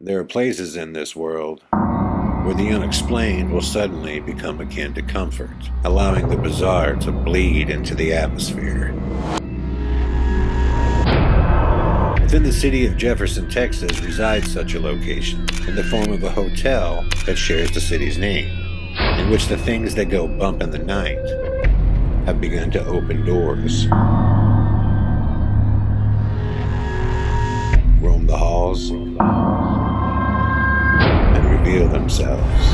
There are places in this world where the unexplained will suddenly become akin to comfort, allowing the bizarre to bleed into the atmosphere. Within the city of Jefferson, Texas, resides such a location, in the form of a hotel that shares the city's name, in which the things that go bump in the night have begun to open doors, roam the halls, and reveal themselves.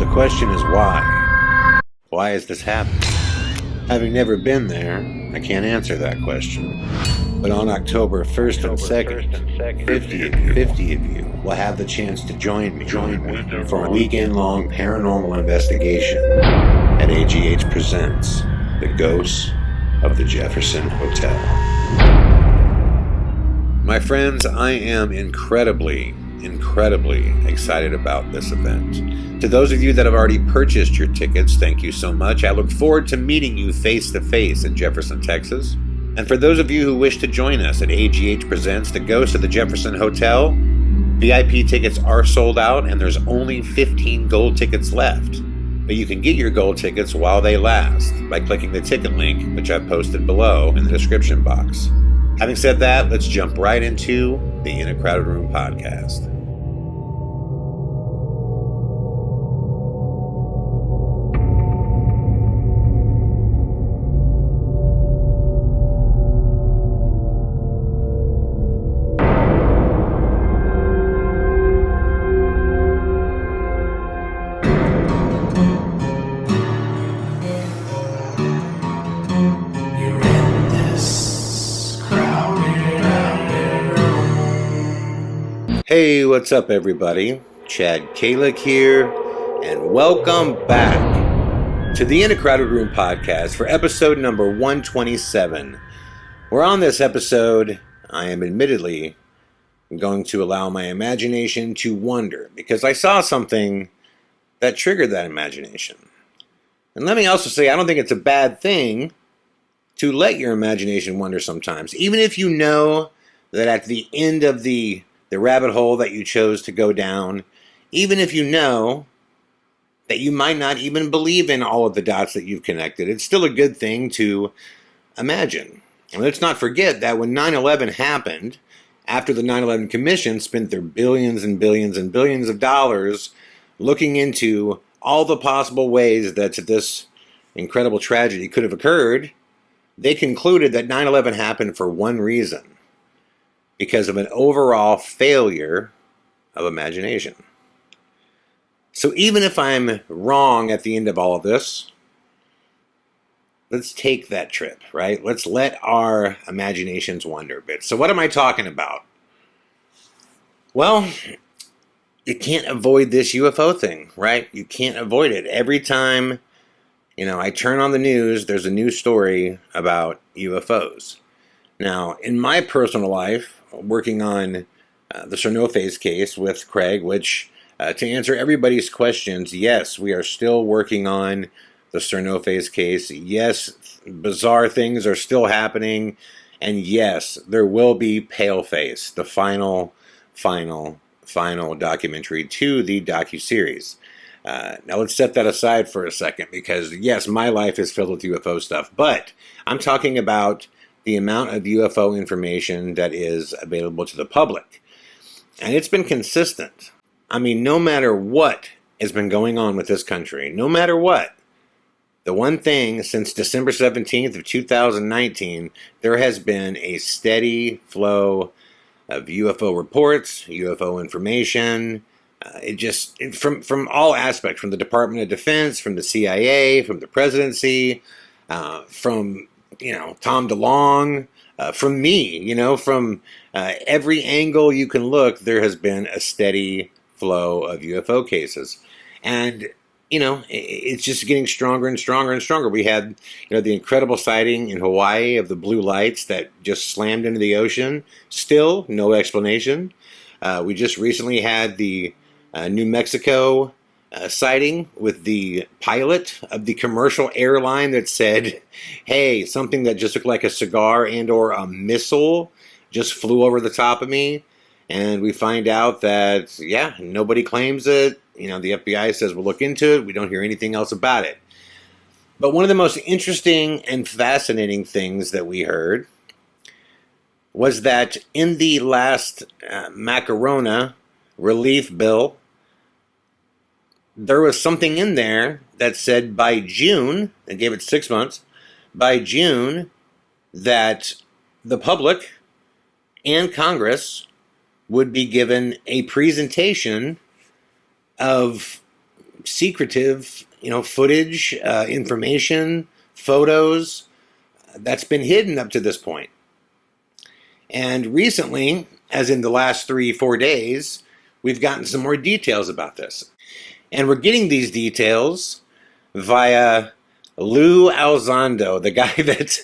The question is why? Why is this happening? Having never been there, I can't answer that question. But on October 1st and 2nd, 50 of you will have the chance to join me for a weekend-long paranormal investigation at AGH Presents The Ghosts of the Jefferson Hotel. My friends, I am incredibly excited about this event. To those of you that have already purchased your tickets, thank you so much. I look forward to meeting you face to face in Jefferson, Texas. And for those of you who wish to join us at AGH Presents The Ghost of the Jefferson Hotel, VIP tickets are sold out and there's only 15 gold tickets left. But you can get your gold tickets while they last by clicking the ticket link, which I've posted below in the description box. Having said that, let's jump right into the In a Crowded Room podcast. Hey, what's up everybody? Chad Calek here, and welcome back to the In a Crowded Room podcast for episode number 127. Where on this episode, I am admittedly going to allow my imagination to wander, because I saw something that triggered that imagination. And let me also say, I don't think it's a bad thing to let your imagination wander sometimes, even if you know that at the end of the rabbit hole that you chose to go down, even if you know that you might not even believe in all of the dots that you've connected, it's still a good thing to imagine. And let's not forget that when 9/11 happened, after the 9/11 Commission spent their billions and billions and billions of dollars looking into all the possible ways that this incredible tragedy could have occurred, they concluded that 9/11 happened for one reason: because of an overall failure of imagination. So even if I'm wrong at the end of all of this, let's take that trip, right? Let's let our imaginations wander a bit. So what am I talking about? Well, you can't avoid this UFO thing, right? You can't avoid it. Every time, I turn on the news, there's a new story about UFOs. Now, in my personal life, working on the Cernophase case with Craig, which, to answer everybody's questions, yes, we are still working on the Cernophase case. Yes, bizarre things are still happening. And yes, there will be Paleface, the final documentary to the docuseries. Now let's set that aside for a second, because yes, my life is filled with UFO stuff, but I'm talking about the amount of UFO information that is available to the public. And it's been consistent. I mean, no matter what has been going on with this country, no matter what, the one thing since December 17th of 2019, there has been a steady flow of UFO reports, UFO information, from all aspects, from the Department of Defense, from the CIA, from the presidency, from Tom DeLonge, from me, from every angle you can look, there has been a steady flow of UFO cases. And, it's just getting stronger and stronger and stronger. We had, the incredible sighting in Hawaii of the blue lights that just slammed into the ocean. Still, no explanation. We just recently had the New Mexico sighting with the pilot of the commercial airline that said, hey, something that just looked like a cigar and or a missile just flew over the top of me. And we find out that, yeah, nobody claims it. The FBI says we'll look into it. We don't hear anything else about it. But one of the most interesting and fascinating things that we heard was that in the last Macarona relief bill, there was something in there that said by June, they gave it 6 months, by June, that the public and Congress would be given a presentation of secretive, footage, information, photos that's been hidden up to this point. And recently, as in the last 3-4 days, we've gotten some more details about this. And we're getting these details via Lou Alzando, the guy that...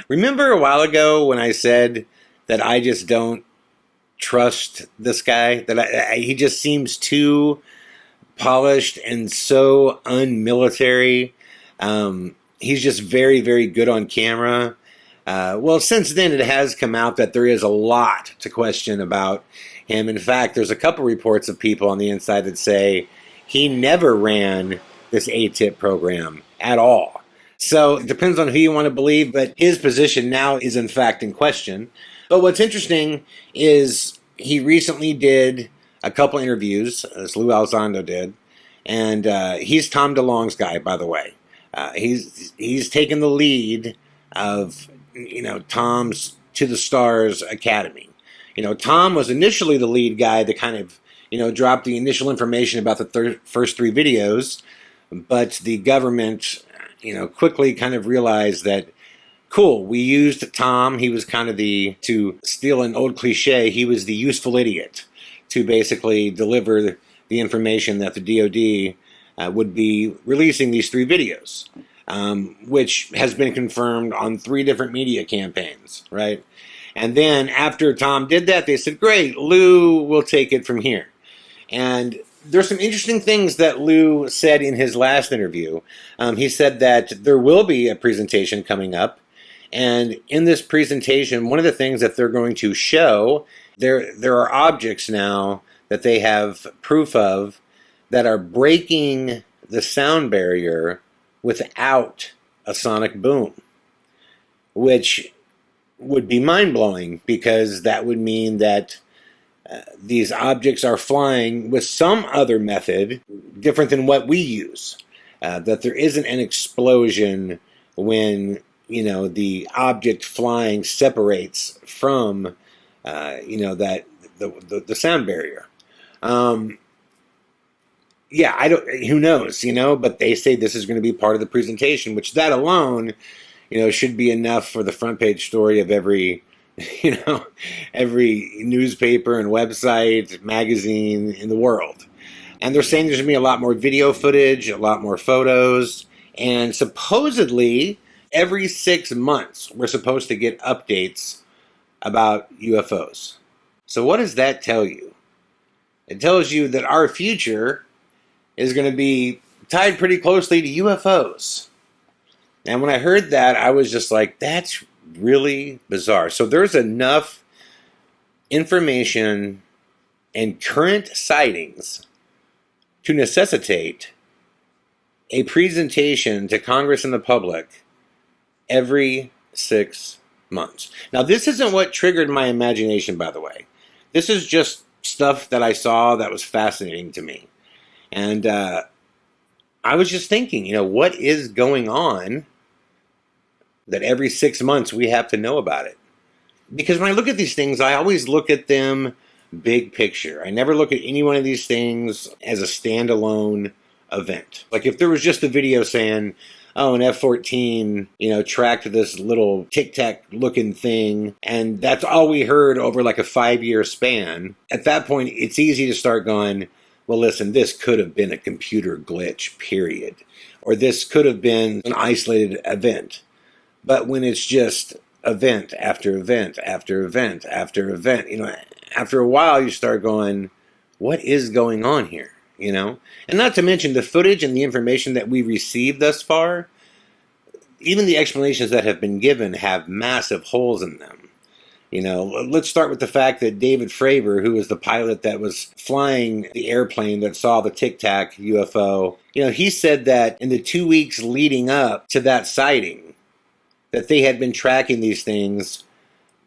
Remember a while ago when I said that I just don't trust this guy? That he just seems too polished and so unmilitary. He's just very, very good on camera. Well, since then, it has come out that there is a lot to question about him. In fact, there's a couple reports of people on the inside that say he never ran this ATIP program at all. So it depends on who you want to believe, but his position now is in fact in question. But what's interesting is he recently did a couple interviews, as Lou Alzando did, and he's Tom DeLonge's guy, by the way. He's taken the lead of Tom's To the Stars Academy. Tom was initially the lead guy that kind of dropped the initial information about the first 3 videos, but the government quickly kind of realized that, cool, we used Tom. He was kind of to steal an old cliche, he was the useful idiot to basically deliver the information that the DOD would be releasing these 3 videos, which has been confirmed on 3 different media campaigns, right? And then after Tom did that, they said, great, Lou will take it from here. And there's some interesting things that Lou said in his last interview. He said that there will be a presentation coming up. And in this presentation, one of the things that they're going to show, there are objects now that they have proof of that are breaking the sound barrier without a sonic boom, which would be mind-blowing because that would mean that these objects are flying with some other method different than what we use, that there isn't an explosion when the object flying separates from that the sound barrier. Yeah, I don't. Who knows? But they say this is going to be part of the presentation, which that alone, should be enough for the front page story of every newspaper and website, magazine in the world. And they're saying there's going to be a lot more video footage, a lot more photos, and supposedly every 6 months we're supposed to get updates about UFOs. So what does that tell you? It tells you that our future is going to be tied pretty closely to UFOs. And when I heard that, I was just like, that's really bizarre. So there's enough information and current sightings to necessitate a presentation to Congress and the public every 6 months. Now, this isn't what triggered my imagination, by the way. This is just stuff that I saw that was fascinating to me. And I was just thinking, what is going on that every 6 months we have to know about it? Because when I look at these things, I always look at them big picture. I never look at any one of these things as a standalone event. Like if there was just a video saying, oh, an F-14, tracked this little tic-tac looking thing, and that's all we heard over like a 5-year span, at that point, it's easy to start going, well, listen, this could have been a computer glitch, period. Or this could have been an isolated event. But when it's just event after event after event after event, after a while you start going, what is going on here? And not to mention the footage and the information that we received thus far, even the explanations that have been given have massive holes in them. Let's start with the fact that David Fravor, who was the pilot that was flying the airplane that saw the Tic Tac UFO, he said that in the 2 weeks leading up to that sighting, that they had been tracking these things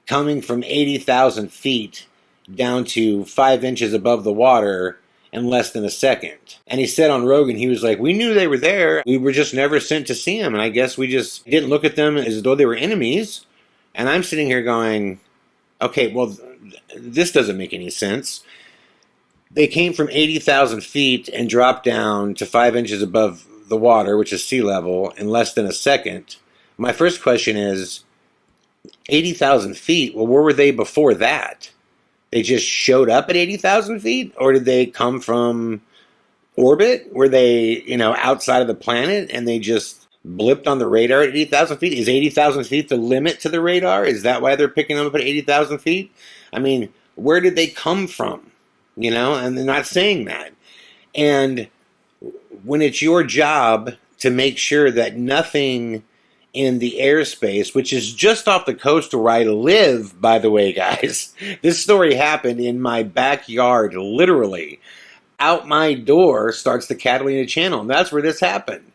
coming from 80,000 feet down to 5 inches above the water in less than a second. And he said on Rogan, he was like, we knew they were there. We were just never sent to see them. And I guess we just didn't look at them as though they were enemies. And I'm sitting here going, okay, well, this doesn't make any sense. They came from 80,000 feet and dropped down to 5 inches above the water, which is sea level, in less than a second. My first question is, 80,000 feet, well, where were they before that? They just showed up at 80,000 feet? Or did they come from orbit? Were they, outside of the planet and they just blipped on the radar at 80,000 feet? Is 80,000 feet the limit to the radar? Is that why they're picking them up at 80,000 feet? I mean, where did they come from? And they're not saying that. And when it's your job to make sure that nothing in the airspace, which is just off the coast where I live, by the way, guys. This story happened in my backyard, literally. Out my door starts the Catalina Channel, and that's where this happened.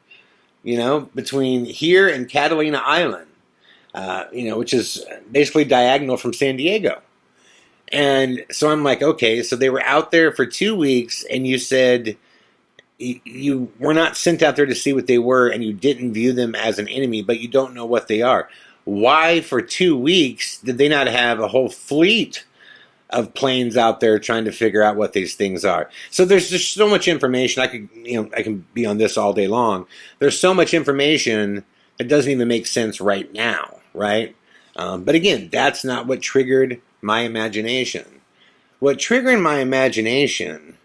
Between here and Catalina Island, which is basically diagonal from San Diego. And so I'm like, okay, so they were out there for 2 weeks, and you said you were not sent out there to see what they were, and you didn't view them as an enemy, but you don't know what they are. Why, for 2 weeks, did they not have a whole fleet of planes out there trying to figure out what these things are? So there's just so much information. I can be on this all day long. There's so much information that doesn't even make sense right now, right? But again, that's not what triggered my imagination. What triggered my imagination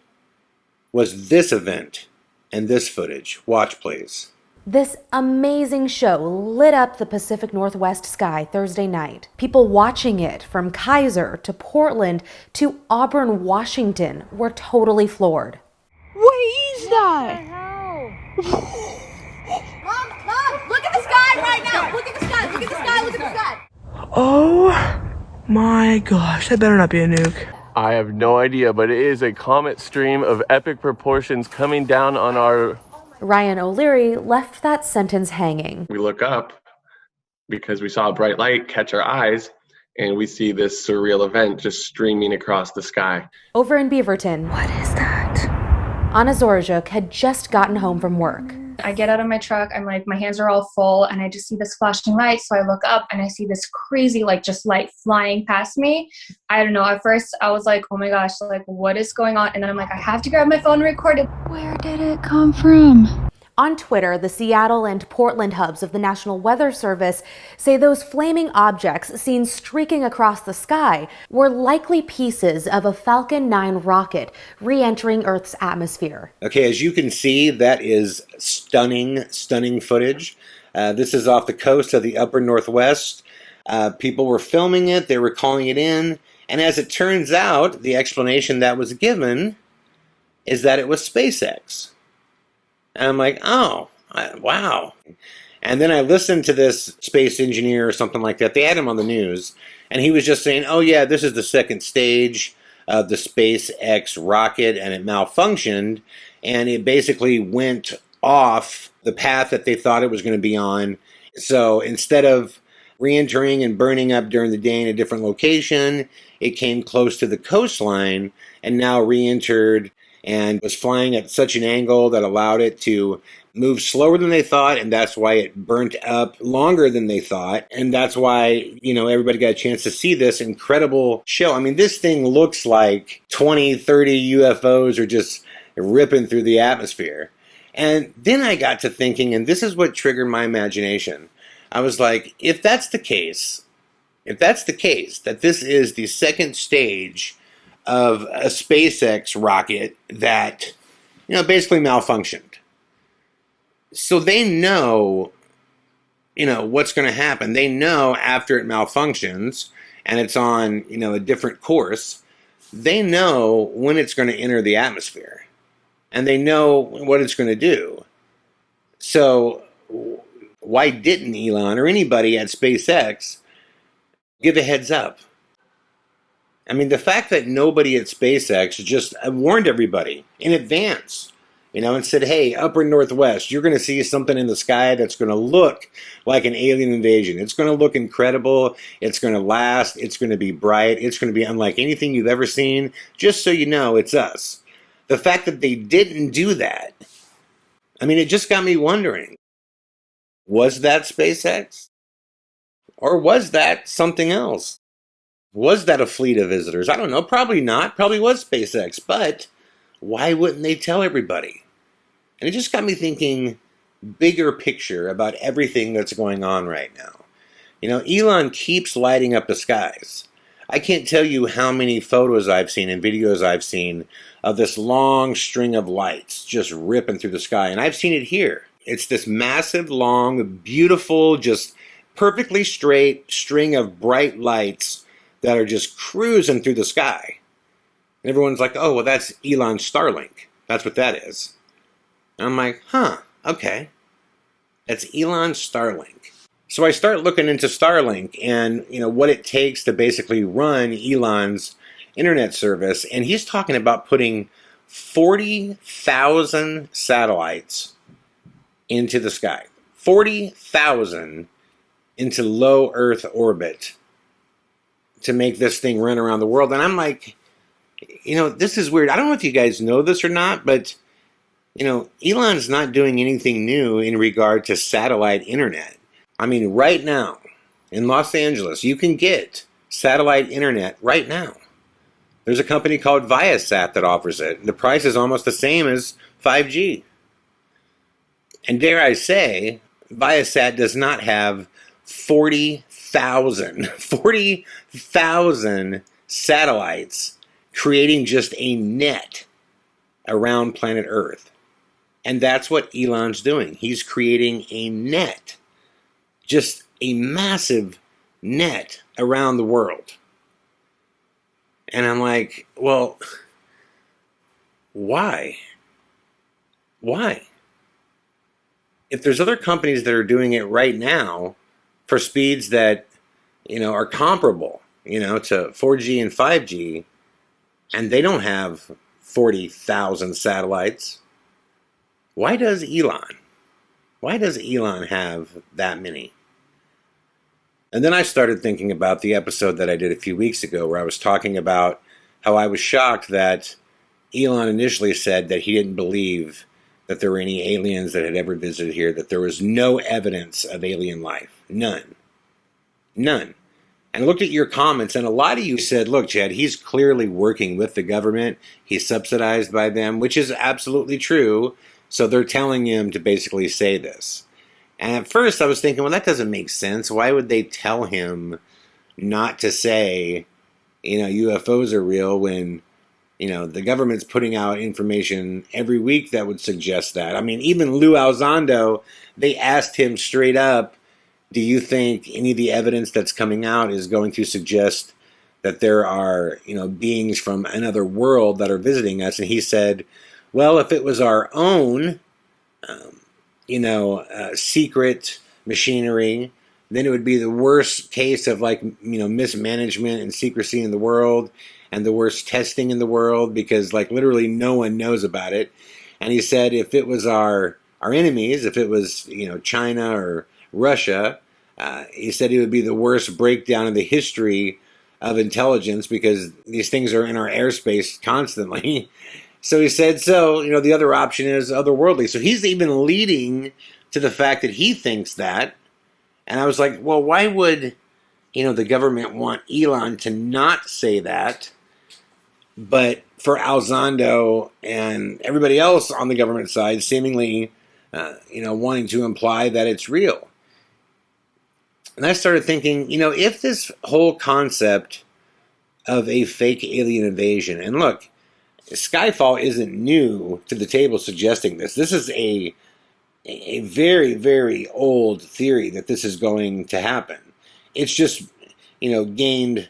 was this event and this footage. Watch, please. This amazing show lit up the Pacific Northwest sky Thursday night. People watching it from Kaiser to Portland to Auburn, Washington were totally floored. What is that? Mom, look at the sky right now. Look at the sky, look at the sky, look at the sky. Oh my gosh, that better not be a nuke. I have no idea, but it is a comet stream of epic proportions coming down on our... Ryan O'Leary left that sentence hanging. We look up because we saw a bright light catch our eyes, and we see this surreal event just streaming across the sky. Over in Beaverton, What is that? Anna Zorjuk had just gotten home from work. I get out of my truck, I'm like, my hands are all full, and I just see this flashing light. So I look up and I see this crazy, just light flying past me. I don't know. At first I was like, oh my gosh, what is going on? And then I'm like, I have to grab my phone and record it. Where did it come from? On Twitter, the Seattle and Portland hubs of the National Weather Service say those flaming objects seen streaking across the sky were likely pieces of a Falcon 9 rocket re-entering Earth's atmosphere. Okay, as you can see, that is stunning footage. This is off the coast of the upper Northwest. People were filming it, they were calling it in, and as it turns out, the explanation that was given is that it was SpaceX. And I'm like, oh, wow. And then I listened to this space engineer or something like that. They had him on the news. And he was just saying, oh, yeah, this is the second stage of the SpaceX rocket. And it malfunctioned. And it basically went off the path that they thought it was going to be on. So instead of re-entering and burning up during the day in a different location, it came close to the coastline and now re-entered and was flying at such an angle that allowed it to move slower than they thought, and that's why it burnt up longer than they thought, and that's why, everybody got a chance to see this incredible show. I mean, this thing looks like 20, 30 UFOs are just ripping through the atmosphere. And then I got to thinking, and this is what triggered my imagination. I was like, if that's the case, that this is the second stage of a SpaceX rocket that, basically malfunctioned. So they know, what's going to happen. They know after it malfunctions and it's on, a different course, they know when it's going to enter the atmosphere. And they know what it's going to do. So why didn't Elon or anybody at SpaceX give a heads up? I mean, the fact that nobody at SpaceX just warned everybody in advance, and said, hey, upper Northwest, you're going to see something in the sky that's going to look like an alien invasion. It's going to look incredible. It's going to last. It's going to be bright. It's going to be unlike anything you've ever seen. Just so you know, it's us. The fact that they didn't do that, I mean, it just got me wondering, was that SpaceX? Or was that something else? Was that a fleet of visitors? I don't know. Probably not. Probably was SpaceX. But why wouldn't they tell everybody? And it just got me thinking bigger picture about everything that's going on right now. Elon keeps lighting up the skies. I can't tell you how many photos I've seen and videos I've seen of this long string of lights just ripping through the sky. And I've seen it here. It's this massive, long, beautiful, just perfectly straight string of bright lights that are just cruising through the sky. And everyone's like, oh, well, that's Elon's Starlink. That's what that is. And I'm like, okay. That's Elon's Starlink. So I start looking into Starlink and, what it takes to basically run Elon's internet service. And he's talking about putting 40,000 satellites into the sky. 40,000 into low Earth orbit to make this thing run around the world. And I'm like, this is weird. I don't know if you guys know this or not, but, Elon's not doing anything new in regard to satellite internet. I mean, right now, in Los Angeles, you can get satellite internet right now. There's a company called Viasat that offers it. The price is almost the same as 5G. And dare I say, Viasat does not have 40,000 satellites creating just a net around planet Earth. And that's what Elon's doing. He's creating a net, just a massive net around the world. And I'm like, well, why? Why? If there's other companies that are doing it right now for speeds that, are comparable, to 4G and 5G, and they don't have 40,000 satellites, why does Elon? Why does Elon have that many? And then I started thinking about the episode that I did a few weeks ago where I was talking about how I was shocked that Elon initially said that he didn't believe that there were any aliens that had ever visited here, that there was no evidence of alien life. None. None. And I looked at your comments, and a lot of you said, look, Chad, he's clearly working with the government. He's subsidized by them, which is absolutely true. So they're telling him to basically say this. And at first I was thinking, well, that doesn't make sense. Why would they tell him not to say, UFOs are real when, the government's putting out information every week that would suggest that? I mean, even Lou Alzando, they asked him straight up, do you think any of the evidence that's coming out is going to suggest that there are, beings from another world that are visiting us? And he said, well, if it was our own, secret machinery, then it would be the worst case of mismanagement and secrecy in the world and the worst testing in the world because literally no one knows about it. And he said if it was our enemies, if it was, China or Russia, he said it would be the worst breakdown in the history of intelligence because these things are in our airspace constantly. So he said, the other option is otherworldly. So he's even leading to the fact that he thinks that. And I was like, well, why would, the government want Elon to not say that, but for Alzando and everybody else on the government side seemingly, wanting to imply that it's real? And I started thinking, if this whole concept of a fake alien invasion, and look, Skyfall isn't new to the table suggesting this. This is a very, very old theory that this is going to happen. It's just, gained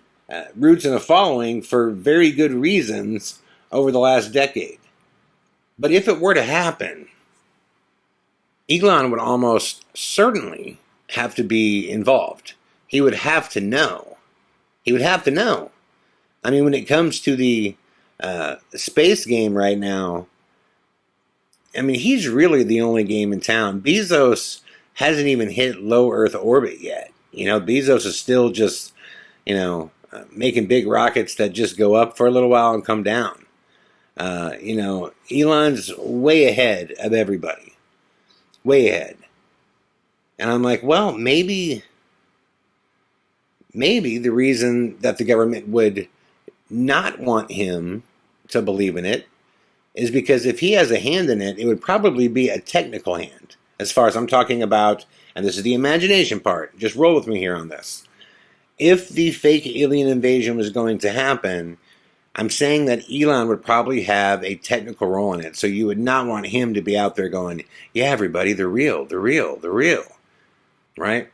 roots and a following for very good reasons over the last decade. But if it were to happen, Elon would almost certainly have to be involved. He would have to know. He would have to know. I mean, when it comes to the space game right now, I mean, he's really the only game in town. Bezos hasn't even hit low Earth orbit yet. Bezos is still just, making big rockets that just go up for a little while and come down. Elon's way ahead of everybody. Way ahead. And I'm like, well, maybe the reason that the government would not want him to believe in it is because if he has a hand in it, it would probably be a technical hand. As far as I'm talking about, and this is the imagination part, just roll with me here on this. If the fake alien invasion was going to happen, I'm saying that Elon would probably have a technical role in it. So you would not want him to be out there going, yeah, everybody, they're real, they're real, they're real. Right?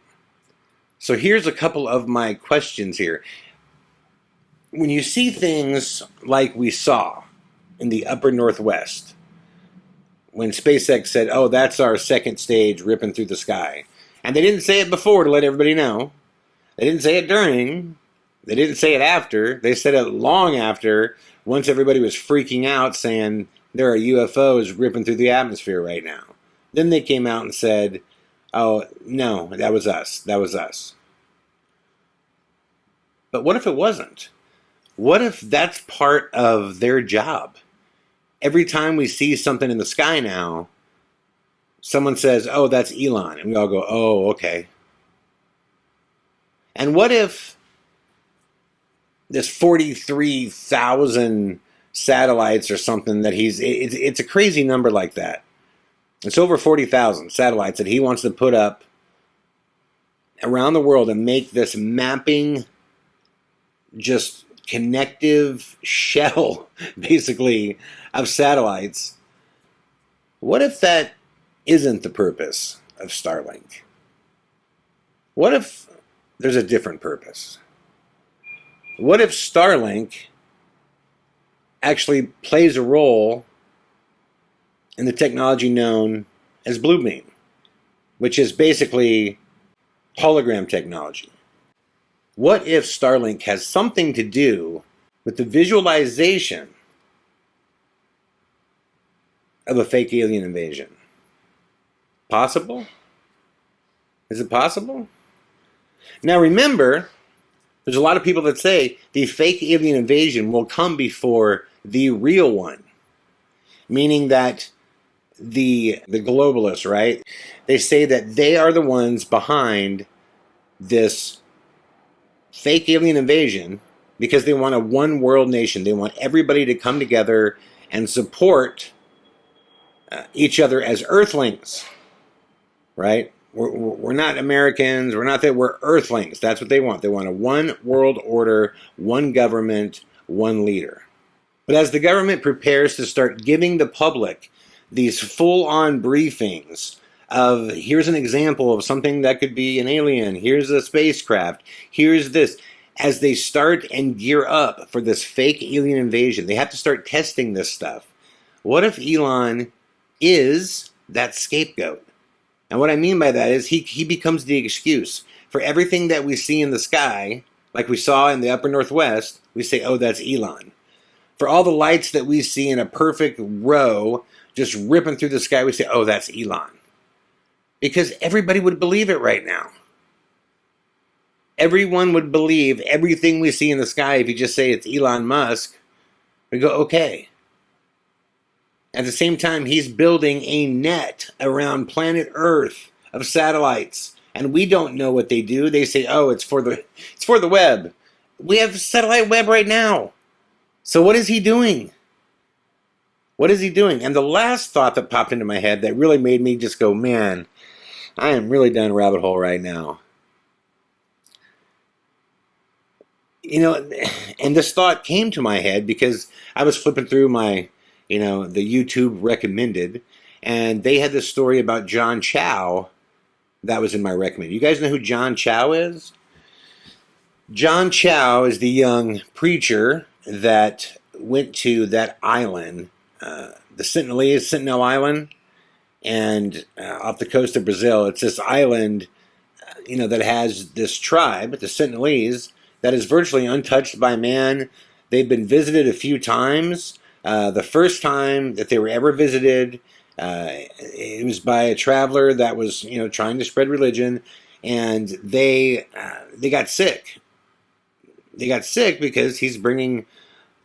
So here's a couple of my questions here. When you see things like we saw in the upper Northwest, when SpaceX said, oh, that's our second stage ripping through the sky. And they didn't say it before to let everybody know. They didn't say it during. They didn't say it after. They said it long after, once everybody was freaking out saying there are UFOs ripping through the atmosphere right now. Then they came out and said, oh, no, that was us. That was us. But what if it wasn't? What if that's part of their job? Every time we see something in the sky now, someone says, oh, that's Elon. And we all go, oh, okay. And what if this 43,000 satellites or something that it's a crazy number like that. It's over 40,000 satellites that he wants to put up around the world and make this mapping, just connective shell, basically, of satellites. What if that isn't the purpose of Starlink? What if there's a different purpose? What if Starlink actually plays a role in the technology known as Bluebeam, which is basically hologram technology? What if Starlink has something to do with the visualization of a fake alien invasion? Possible? Is it possible? Now remember, there's a lot of people that say the fake alien invasion will come before the real one. Meaning that the globalists, right? They say that they are the ones behind this fake alien invasion because they want a one world nation. They want everybody to come together and support each other as earthlings, right? We're not Americans. We're not that. We're earthlings. That's what they want. They want a one world order, one government, one leader. But as the government prepares to start giving the public these full-on briefings of, here's an example of something that could be an alien, here's a spacecraft, here's this, as they start and gear up for this fake alien invasion, they have to start testing this stuff. What if Elon is that scapegoat? And what I mean by that is he becomes the excuse for everything that we see in the sky, like we saw in the upper Northwest. We say, oh, that's Elon. For all the lights that we see in a perfect row just ripping through the sky, we say, oh, that's Elon. Because everybody would believe it right now. Everyone would believe everything we see in the sky if you just say it's Elon Musk. We go, okay. At the same time, he's building a net around planet Earth of satellites. And we don't know what they do. They say, oh, it's for the web. We have satellite web right now. So what is he doing? What is he doing? And the last thought that popped into my head that really made me just go, man, I am really down a rabbit hole right now. And this thought came to my head because I was flipping through my the YouTube recommended, and they had this story about John Chow that was in my recommended. You guys know who John Chow is? John Chow is the young preacher that went to that island, the Sentinel Island, and off the coast of Brazil. It's this island, that has this tribe, the Sentinelese, that is virtually untouched by man. They've been visited a few times. The first time that they were ever visited, it was by a traveler that was, trying to spread religion, and they got sick. They got sick because he's bringing,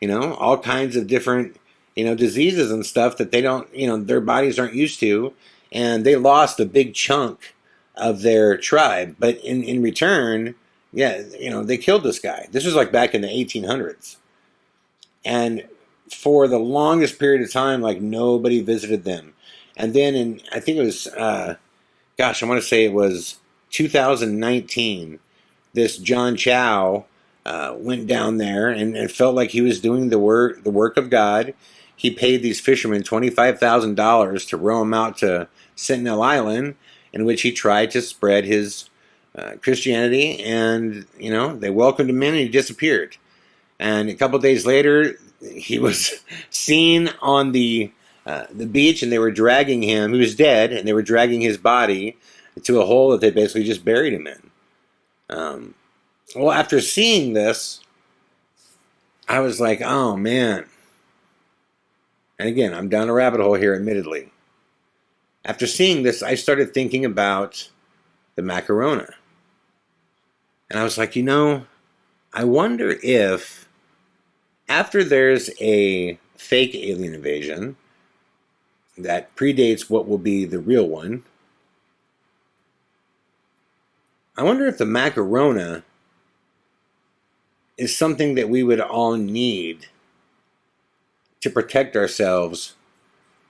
all kinds of different, diseases and stuff that they don't, their bodies aren't used to, and they lost a big chunk of their tribe. But in return, yeah, they killed this guy. This was like back in the 1800s. And for the longest period of time, like, nobody visited them. And then I think it was, I want to say it was 2019, this John Chow went down there and it felt like he was doing the work of God. He paid these fishermen $25,000 to row him out to Sentinel Island, in which he tried to spread his Christianity, and they welcomed him in, and he disappeared. And a couple of days later, he was seen on the beach, and they were dragging him. He was dead, and they were dragging his body to a hole that they basically just buried him in. Well, after seeing this, I was like, oh man. And again, I'm down a rabbit hole here, admittedly. After seeing this, I started thinking about the Macarona. And I was like, I wonder if after there's a fake alien invasion that predates what will be the real one, I wonder if the Macarona is something that we would all need to protect ourselves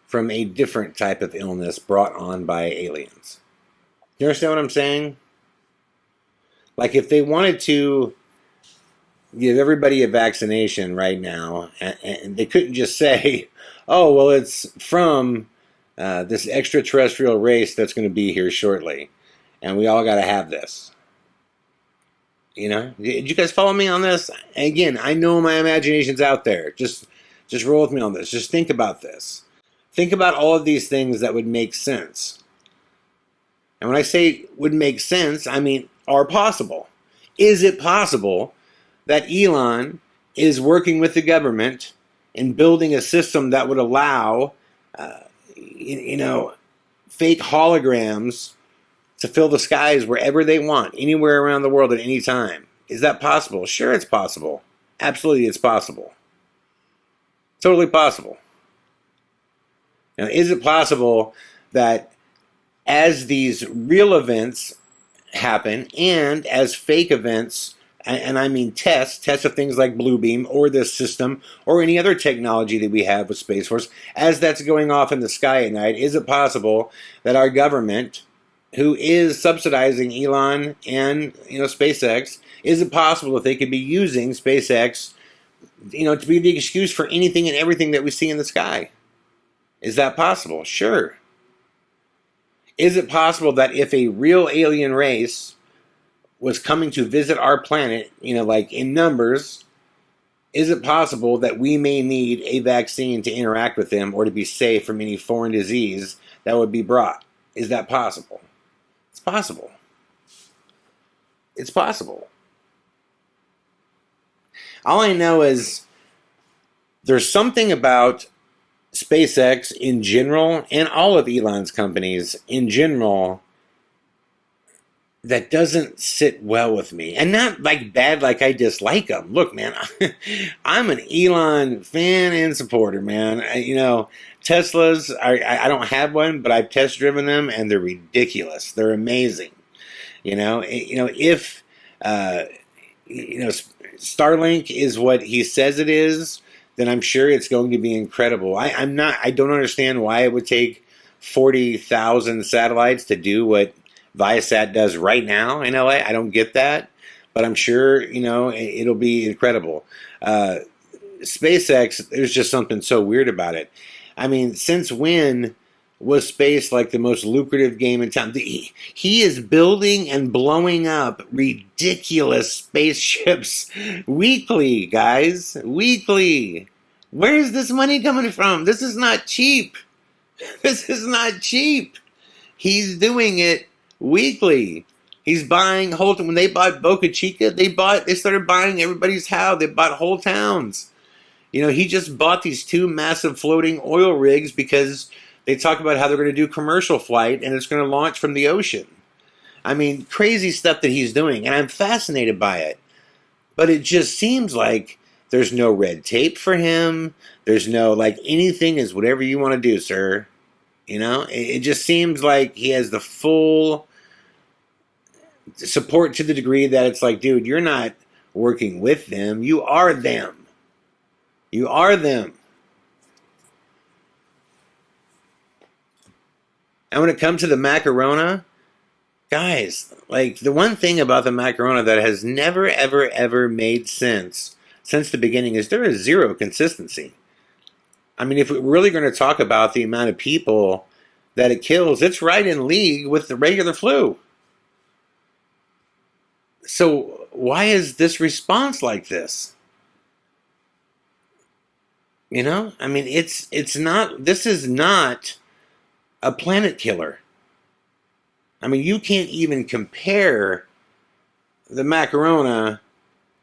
from a different type of illness brought on by aliens. You understand what I'm saying? Like, if they wanted to give everybody a vaccination right now, and they couldn't just say, oh, well, it's from this extraterrestrial race that's going to be here shortly, and we all got to have this. Did you guys follow me on this? Again, I know my imagination's out there. Just roll with me on this. Just think about this. Think about all of these things that would make sense. And when I say would make sense, I mean are possible. Is it possible that Elon is working with the government in building a system that would allow, fake holograms to fill the skies wherever they want, anywhere around the world at any time? Is that possible? Sure, it's possible. Absolutely, it's possible. Totally possible. Now, is it possible that as these real events happen and as fake events, and I mean tests of things like Bluebeam or this system or any other technology that we have with Space Force, as that's going off in the sky at night, is it possible that our government, who is subsidizing Elon and SpaceX, is it possible that they could be using SpaceX to be the excuse for anything and everything that we see in the sky? Is that possible? Sure. Is it possible that if a real alien race was coming to visit our planet, like in numbers, is it possible that we may need a vaccine to interact with them or to be safe from any foreign disease that would be brought? Is that possible? It's possible. It's possible. All I know is there's something about SpaceX in general and all of Elon's companies in general that doesn't sit well with me. And not like bad, like I dislike them. Look, man, I'm an Elon fan and supporter, man. Teslas, I don't have one, but I've test driven them and they're ridiculous. They're amazing. If Starlink is what he says it is, then I'm sure it's going to be incredible. I don't understand why it would take 40,000 satellites to do what Viasat does right now in LA. I don't get that, but I'm sure, it'll be incredible. SpaceX, there's just something so weird about it. I mean, since when was space like the most lucrative game in town? He is building and blowing up ridiculous spaceships weekly, guys. Weekly. Where's this money coming from? This is not cheap. This is not cheap. He's doing it weekly. He's buying whole. When they bought Boca Chica, they started buying everybody's house. They bought whole towns. He just bought these two massive floating oil rigs because they talk about how they're going to do commercial flight and it's going to launch from the ocean. I mean, crazy stuff that he's doing, and I'm fascinated by it. But it just seems like there's no red tape for him. There's no, like, anything is whatever you want to do, sir. It just seems like he has the full support to the degree that it's like, dude, you're not working with them. You are them. You are them. And when it comes to the Macarona, guys, like, the one thing about the Macarona that has never, ever, ever made sense since the beginning is there is zero consistency. I mean, if we're really going to talk about the amount of people that it kills, it's right in league with the regular flu. So why is this response like this? I mean, it's not, this is not a planet killer. I mean, you can't even compare the Macarona,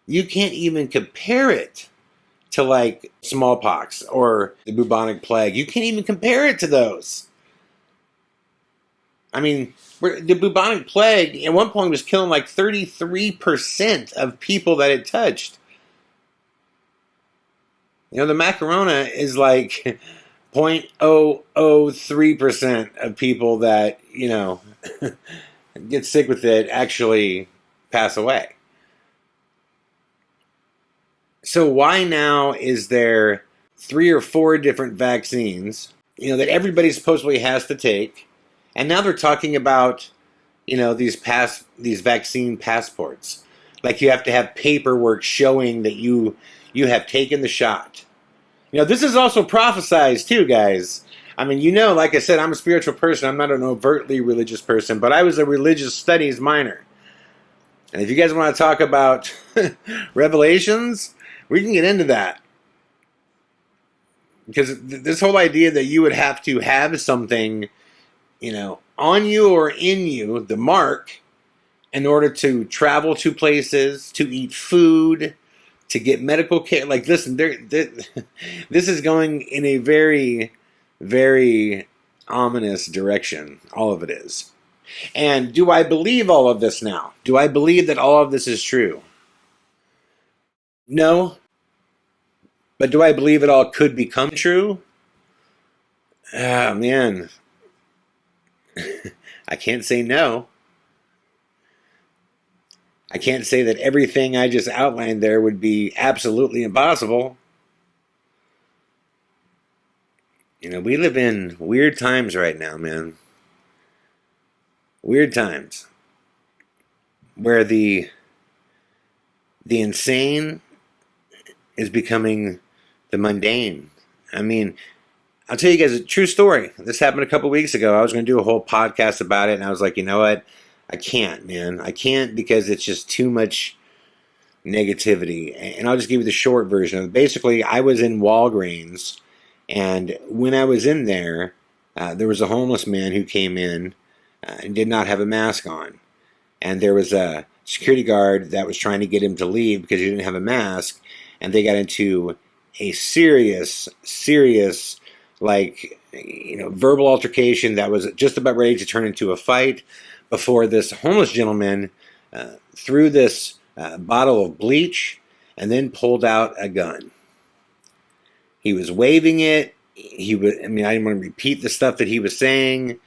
you can't even compare it to, like, smallpox or the bubonic plague. You can't even compare it to those. I mean, the bubonic plague at one point was killing like 33% of people that it touched. The Macarona is like 0.003% of people that, get sick with it actually pass away. So why now is there 3 or 4 different vaccines, that everybody supposedly has to take? And now they're talking about, these vaccine passports. Like, you have to have paperwork showing that you have taken the shot. This is also prophesized too, guys. I mean, like I said, I'm a spiritual person. I'm not an overtly religious person, but I was a religious studies minor. And if you guys want to talk about revelations, we can get into that. Because this whole idea that you would have to have something, on you or in you, the mark, in order to travel to places, to eat food, to get medical care. Like, listen, this is going in a very, very ominous direction. All of it is. And do I believe all of this now? Do I believe that all of this is true? No. But do I believe it all could become true? Ah, man. I can't say no. I can't say that everything I just outlined there would be absolutely impossible. We live in weird times right now, man. Weird times. Where the insane is becoming the mundane. I mean, I'll tell you guys a true story. This happened a couple weeks ago. I was going to do a whole podcast about it, and I was like, you know what? I can't, man. I can't, because it's just too much negativity. And I'll just give you the short version. Basically, I was in Walgreens, and when I was in there, there was a homeless man who came in and did not have a mask on. And there was a security guard that was trying to get him to leave because he didn't have a mask, and they got into a serious, like, verbal altercation that was just about ready to turn into a fight before this homeless gentleman threw this bottle of bleach and then pulled out a gun. He was waving it. I didn't want to repeat the stuff that he was saying.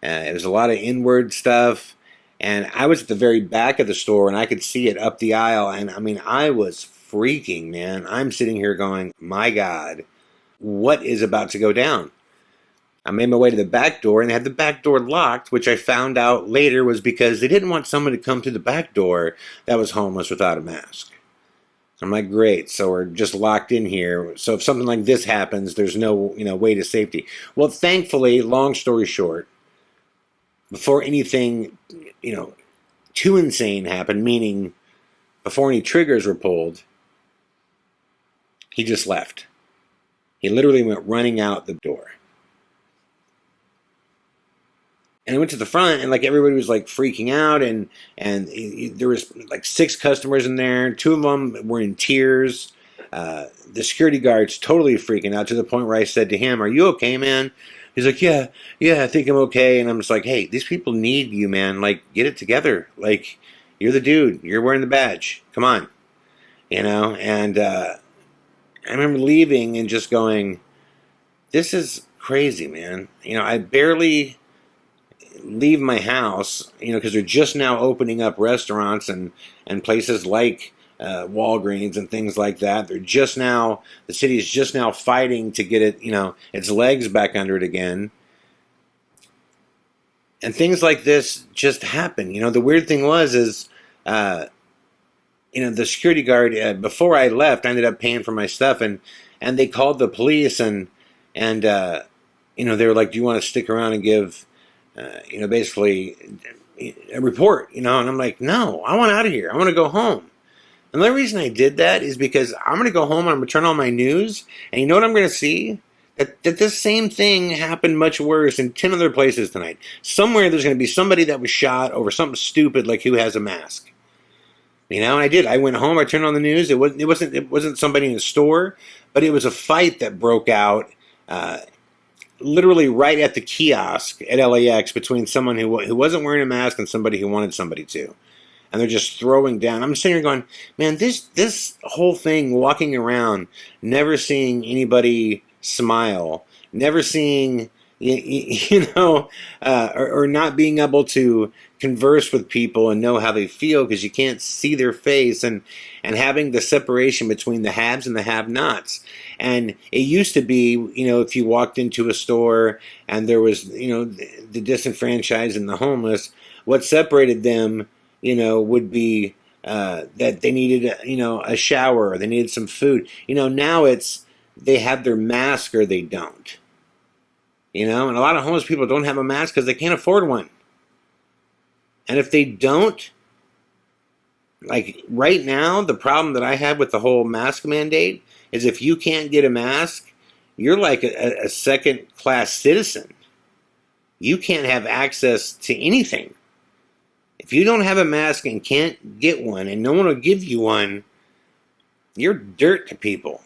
It was a lot of N-word stuff. And I was at the very back of the store, and I could see it up the aisle. And I was freaking, man. I'm sitting here going, my God, what is about to go down? I made my way to the back door, and they had the back door locked, which I found out later was because they didn't want someone to come through the back door that was homeless without a mask. I'm like, great, so we're just locked in here. So if something like this happens, there's no, way to safety. Well, thankfully, long story short, before anything, too insane happened, meaning before any triggers were pulled, he just left. He literally went running out the door. And I went to the front, and like everybody was like freaking out, and there was like 6 customers in there. 2 of them were in tears. The security guard's totally freaking out, to the point where I said to him, "Are you okay, man?" He's like, "Yeah, I think I'm okay." And I'm just like, "Hey, these people need you, man. Like, get it together. Like, you're the dude. You're wearing the badge. Come on." And I remember leaving and just going, "This is crazy, man." I barely leave my house, because they're just now opening up restaurants and places like Walgreens and things like that. The city is just now fighting to get it, its legs back under it again. And things like this just happen. The weird thing is, the security guard, before I left, I ended up paying for my stuff, and they called the police, and they were like, "Do you want to stick around and give, basically a report?" And I'm like, "No, I want out of here. I want to go home." And the only reason I did that is because I'm going to go home and I'm going to turn on my news, and you know what I'm going to see? That this same thing happened much worse in 10 other places tonight. Somewhere there's going to be somebody that was shot over something stupid like who has a mask. And I did. I went home. I turned on the news. It wasn't somebody in the store, but it was a fight that broke out, literally right at the kiosk at LAX, between someone who wasn't wearing a mask and somebody who wanted somebody to. And they're just throwing down. I'm sitting here going, man, this whole thing, walking around, never seeing anybody smile, never seeing, or not being able to converse with people and know how they feel because you can't see their face, and having the separation between the haves and the have-nots. And it used to be, if you walked into a store and there was, the disenfranchised and the homeless, what separated them, would be that they needed, a shower, or they needed some food. Now it's they have their mask or they don't. And a lot of homeless people don't have a mask because they can't afford one. And if they don't, like right now, the problem that I have with the whole mask mandate is if you can't get a mask, you're like a second-class citizen. You can't have access to anything. If you don't have a mask and can't get one, and no one will give you one, you're dirt to people.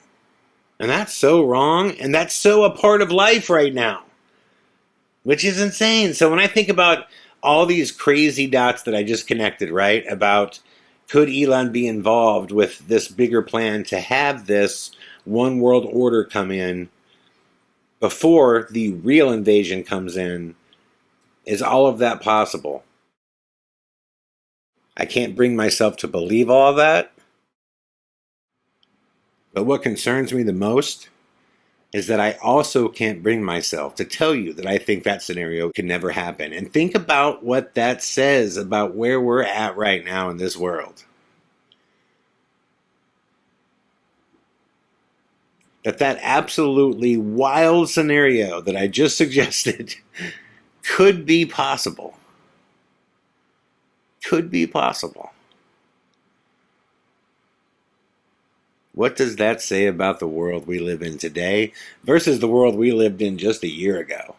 And that's so wrong, and that's so a part of life right now, which is insane. So when I think about all these crazy dots that I just connected, right, about could Elon be involved with this bigger plan to have this one world order come in before the real invasion comes in, is all of that possible? I can't bring myself to believe all of that. But what concerns me the most is that I also can't bring myself to tell you that I think that scenario could never happen. And think about what that says about where we're at right now in this world. That absolutely wild scenario that I just suggested could be possible. Could be possible. What does that say about the world we live in today versus the world we lived in just a year ago?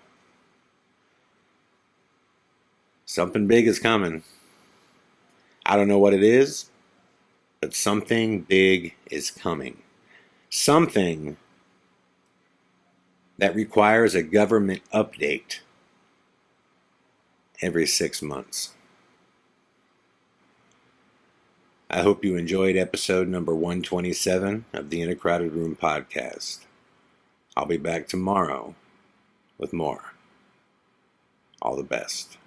Something big is coming. I don't know what it is, but something big is coming. Something that requires a government update every 6 months. I hope you enjoyed episode number 127 of the In a Crowded Room podcast. I'll be back tomorrow with more. All the best.